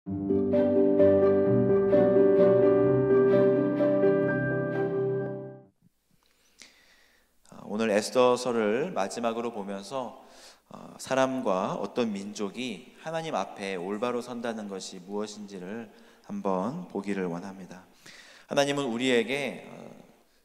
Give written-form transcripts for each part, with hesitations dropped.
오늘 에스더서를 마지막으로 보면서 사람과 어떤 민족이 하나님 앞에 올바로 선다는 것이 무엇인지를 한번 보기를 원합니다. 하나님은 우리에게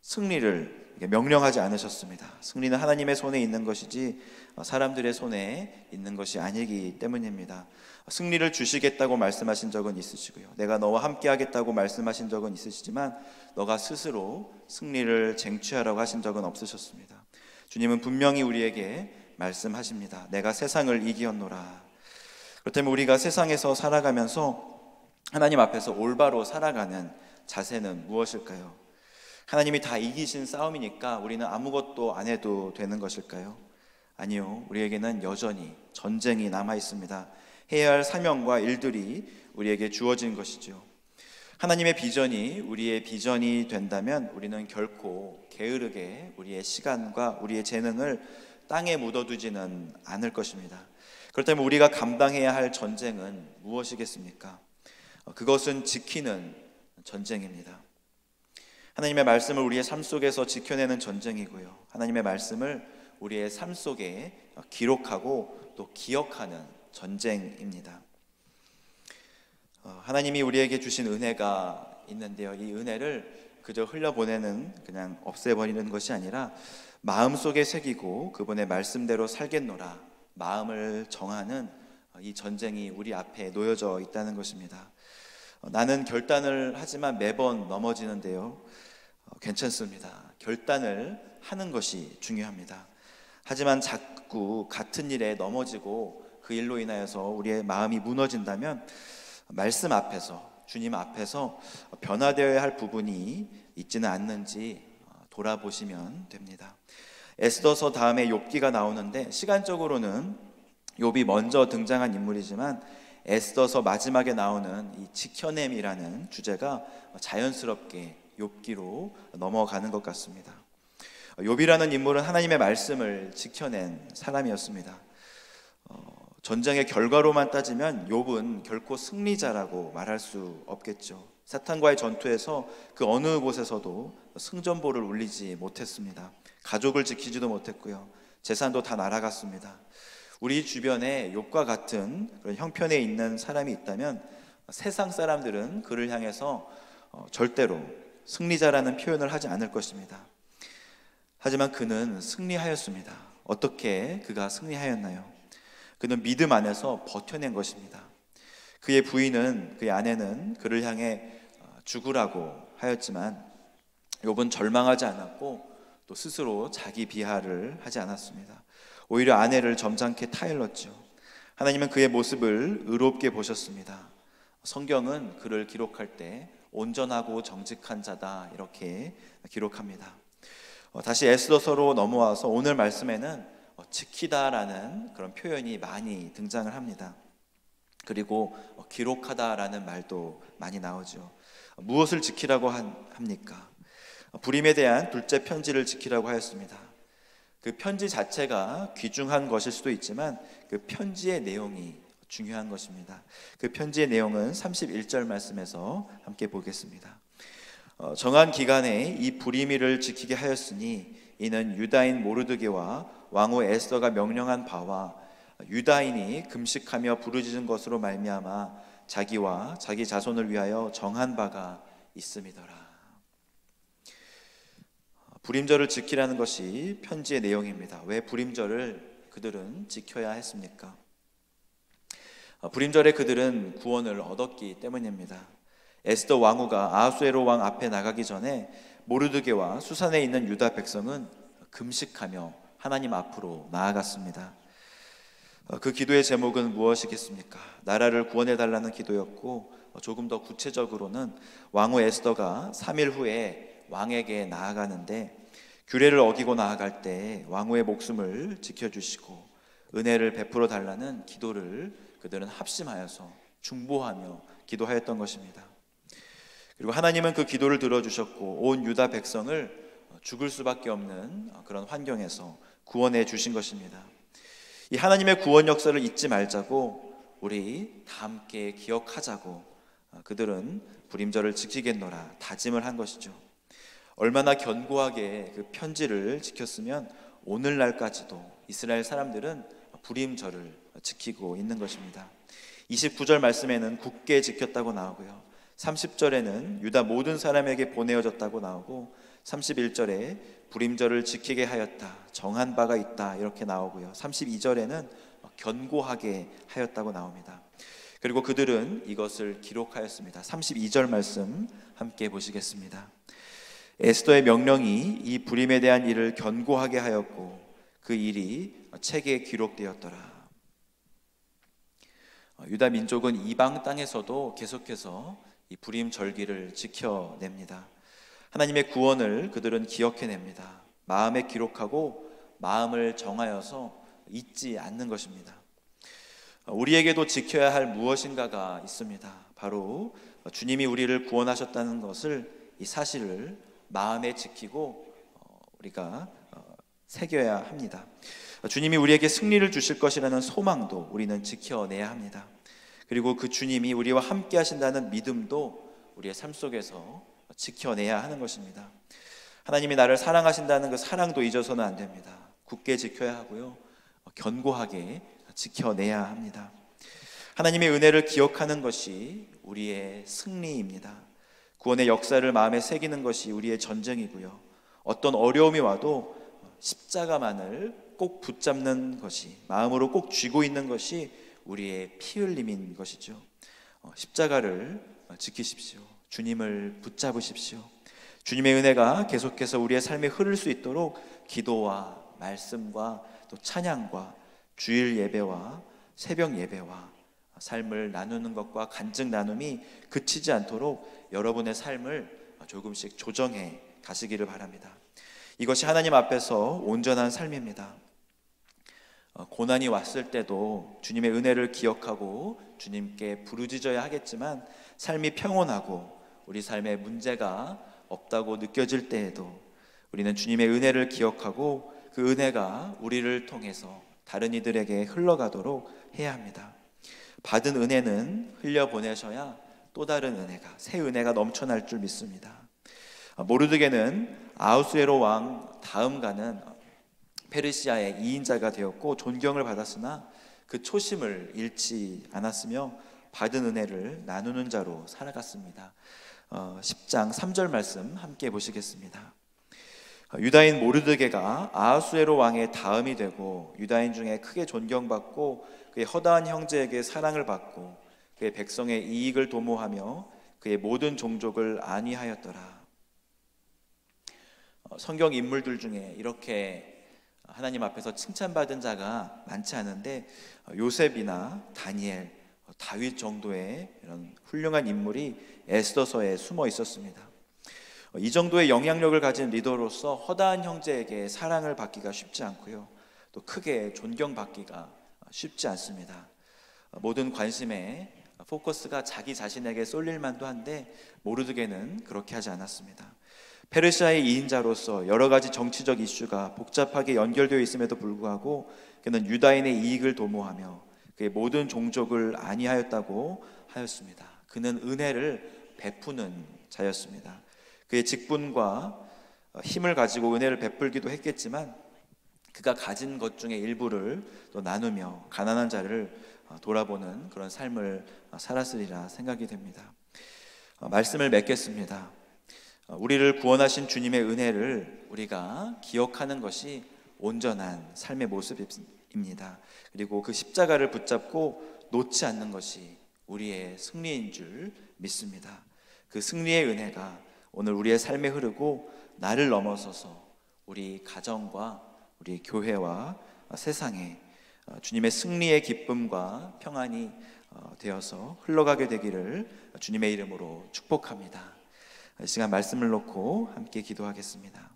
승리를 명령하지 않으셨습니다. 승리는 하나님의 손에 있는 것이지 사람들의 손에 있는 것이 아니기 때문입니다. 승리를 주시겠다고 말씀하신 적은 있으시고요, 내가 너와 함께 하겠다고 말씀하신 적은 있으시지만 너가 스스로 승리를 쟁취하라고 하신 적은 없으셨습니다. 주님은 분명히 우리에게 말씀하십니다. 내가 세상을 이기었노라. 그렇다면 우리가 세상에서 살아가면서 하나님 앞에서 올바로 살아가는 자세는 무엇일까요? 하나님이 다 이기신 싸움이니까 우리는 아무것도 안 해도 되는 것일까요? 아니요, 우리에게는 여전히 전쟁이 남아 있습니다. 해야 할 사명과 일들이 우리에게 주어진 것이죠. 하나님의 비전이 우리의 비전이 된다면 우리는 결코 게으르게 우리의 시간과 우리의 재능을 땅에 묻어두지는 않을 것입니다. 그렇다면 우리가 감당해야 할 전쟁은 무엇이겠습니까? 그것은 지키는 전쟁입니다. 하나님의 말씀을 우리의 삶 속에서 지켜내는 전쟁이고요, 하나님의 말씀을 우리의 삶 속에 기록하고 또 기억하는 전쟁입니다. 하나님이 우리에게 주신 은혜가 있는데요, 이 은혜를 그저 흘려보내는, 그냥 없애버리는 것이 아니라 마음속에 새기고 그분의 말씀대로 살겠노라 마음을 정하는 이 전쟁이 우리 앞에 놓여져 있다는 것입니다. 나는 결단을 하지만 매번 넘어지는데요, 괜찮습니다. 결단을 하는 것이 중요합니다. 하지만 자꾸 같은 일에 넘어지고 그 일로 인하여서 우리의 마음이 무너진다면 말씀 앞에서, 주님 앞에서 변화되어야 할 부분이 있지는 않는지 돌아보시면 됩니다. 에스더서 다음에 욥기가 나오는데 시간적으로는 욥이 먼저 등장한 인물이지만 에스더서 마지막에 나오는 이 지켜냄이라는 주제가 자연스럽게 욥기로 넘어가는 것 같습니다. 욥이라는 인물은 하나님의 말씀을 지켜낸 사람이었습니다. 전쟁의 결과로만 따지면 욥은 결코 승리자라고 말할 수 없겠죠. 사탄과의 전투에서 그 어느 곳에서도 승전보를 울리지 못했습니다. 가족을 지키지도 못했고요, 재산도 다 날아갔습니다. 우리 주변에 욥과 같은 그런 형편에 있는 사람이 있다면 세상 사람들은 그를 향해서 절대로 승리자라는 표현을 하지 않을 것입니다. 하지만 그는 승리하였습니다. 어떻게 그가 승리하였나요? 그는 믿음 안에서 버텨낸 것입니다. 그의 부인은, 그의 아내는 그를 향해 죽으라고 하였지만 욥은 절망하지 않았고 또 스스로 자기 비하를 하지 않았습니다. 오히려 아내를 점잖게 타일렀죠. 하나님은 그의 모습을 의롭게 보셨습니다. 성경은 그를 기록할 때 온전하고 정직한 자다 이렇게 기록합니다. 다시 에스더서로 넘어와서 오늘 말씀에는 지키다라는 그런 표현이 많이 등장을 합니다. 그리고 기록하다라는 말도 많이 나오죠. 무엇을 지키라고 합니까? 불임에 대한 둘째 편지를 지키라고 하였습니다. 그 편지 자체가 귀중한 것일 수도 있지만 그 편지의 내용이 중요한 것입니다. 그 편지의 내용은 31절 말씀에서 함께 보겠습니다. 정한 기간에 이 불임일을 지키게 하였으니 이는 유다인 모르드게와 왕후 에스더가 명령한 바와 유다인이 금식하며 부르짖은 것으로 말미암아 자기와 자기 자손을 위하여 정한 바가 있음이더라. 불임절을 지키라는 것이 편지의 내용입니다. 왜 불임절을 그들은 지켜야 했습니까? 불임절에 그들은 구원을 얻었기 때문입니다. 에스더 왕후가 아하수에로 왕 앞에 나가기 전에 모르드게와 수산에 있는 유다 백성은 금식하며 하나님 앞으로 나아갔습니다. 그 기도의 제목은 무엇이겠습니까? 나라를 구원해달라는 기도였고, 조금 더 구체적으로는 왕후 에스더가 3일 후에 왕에게 나아가는데 규례를 어기고 나아갈 때 왕후의 목숨을 지켜주시고 은혜를 베풀어 달라는 기도를 그들은 합심하여서 중보하며 기도하였던 것입니다. 그리고 하나님은 그 기도를 들어주셨고 온 유다 백성을 죽을 수밖에 없는 그런 환경에서 구원해 주신 것입니다. 이 하나님의 구원 역사를 잊지 말자고 우리 다 함께 기억하자고 그들은 불임절을 지키겠노라 다짐을 한 것이죠. 얼마나 견고하게 그 편지를 지켰으면 오늘날까지도 이스라엘 사람들은 불임절을 지키고 있는 것입니다. 29절 말씀에는 굳게 지켰다고 나오고요, 30절에는 유다 모든 사람에게 보내어졌다고 나오고, 31절에 불임절을 지키게 하였다, 정한 바가 있다 이렇게 나오고요, 32절에는 견고하게 하였다고 나옵니다. 그리고 그들은 이것을 기록하였습니다. 32절 말씀 함께 보시겠습니다. 에스더의 명령이 이 불임에 대한 일을 견고하게 하였고 그 일이 책에 기록되었더라. 유다 민족은 이방 땅에서도 계속해서 이 불임 절기를 지켜냅니다. 하나님의 구원을 그들은 기억해냅니다. 마음에 기록하고 마음을 정하여서 잊지 않는 것입니다. 우리에게도 지켜야 할 무엇인가가 있습니다. 바로 주님이 우리를 구원하셨다는 것을, 이 사실을 마음에 지키고 우리가 새겨야 합니다. 주님이 우리에게 승리를 주실 것이라는 소망도 우리는 지켜내야 합니다. 그리고 그 주님이 우리와 함께 하신다는 믿음도 우리의 삶 속에서 지켜내야 하는 것입니다. 하나님이 나를 사랑하신다는 그 사랑도 잊어서는 안 됩니다. 굳게 지켜야 하고요, 견고하게 지켜내야 합니다. 하나님의 은혜를 기억하는 것이 우리의 승리입니다. 구원의 역사를 마음에 새기는 것이 우리의 전쟁이고요, 어떤 어려움이 와도 십자가만을 꼭 붙잡는 것이, 마음으로 꼭 쥐고 있는 것이 우리의 피 흘림인 것이죠. 십자가를 지키십시오. 주님을 붙잡으십시오. 주님의 은혜가 계속해서 우리의 삶에 흐를 수 있도록 기도와 말씀과 또 찬양과 주일 예배와 새벽 예배와 삶을 나누는 것과 간증 나눔이 그치지 않도록 여러분의 삶을 조금씩 조정해 가시기를 바랍니다. 이것이 하나님 앞에서 온전한 삶입니다. 고난이 왔을 때도 주님의 은혜를 기억하고 주님께 부르짖어야 하겠지만, 삶이 평온하고 우리 삶에 문제가 없다고 느껴질 때에도 우리는 주님의 은혜를 기억하고 그 은혜가 우리를 통해서 다른 이들에게 흘러가도록 해야 합니다. 받은 은혜는 흘려보내셔야 또 다른 은혜가, 새 은혜가 넘쳐날 줄 믿습니다. 모르드게는 아하수에로 왕 다음가는 페르시아의 2인자가 되었고 존경을 받았으나 그 초심을 잃지 않았으며 받은 은혜를 나누는 자로 살아갔습니다. 10장 3절 말씀 함께 보시겠습니다. 유다인 모르드게가 아하수에로 왕의 다음이 되고 유다인 중에 크게 존경받고 그의 허다한 형제에게 사랑을 받고 그의 백성의 이익을 도모하며 그의 모든 종족을 안위하였더라. 성경 인물들 중에 이렇게 하나님 앞에서 칭찬받은 자가 많지 않은데 요셉이나 다니엘, 다윗 정도의 이런 훌륭한 인물이 에스더서에 숨어 있었습니다. 이 정도의 영향력을 가진 리더로서 허다한 형제에게 사랑을 받기가 쉽지 않고요, 또 크게 존경받기가 쉽지 않습니다. 모든 관심의 포커스가 자기 자신에게 쏠릴 만도 한데 모르드게는 그렇게 하지 않았습니다. 페르시아의 2인자로서 여러 가지 정치적 이슈가 복잡하게 연결되어 있음에도 불구하고 그는 유다인의 이익을 도모하며 그의 모든 종족을 안위하였다고 하였습니다. 그는 은혜를 베푸는 자였습니다. 그의 직분과 힘을 가지고 은혜를 베풀기도 했겠지만 그가 가진 것 중에 일부를 또 나누며 가난한 자를 돌아보는 그런 삶을 살았으리라 생각이 됩니다. 말씀을 맺겠습니다. 우리를 구원하신 주님의 은혜를 우리가 기억하는 것이 온전한 삶의 모습입니다. 그리고 그 십자가를 붙잡고 놓지 않는 것이 우리의 승리인 줄 믿습니다. 그 승리의 은혜가 오늘 우리의 삶에 흐르고 나를 넘어서서 우리 가정과 우리 교회와 세상에 주님의 승리의 기쁨과 평안이 되어서 흘러가게 되기를 주님의 이름으로 축복합니다. 이 시간 말씀을 놓고 함께 기도하겠습니다.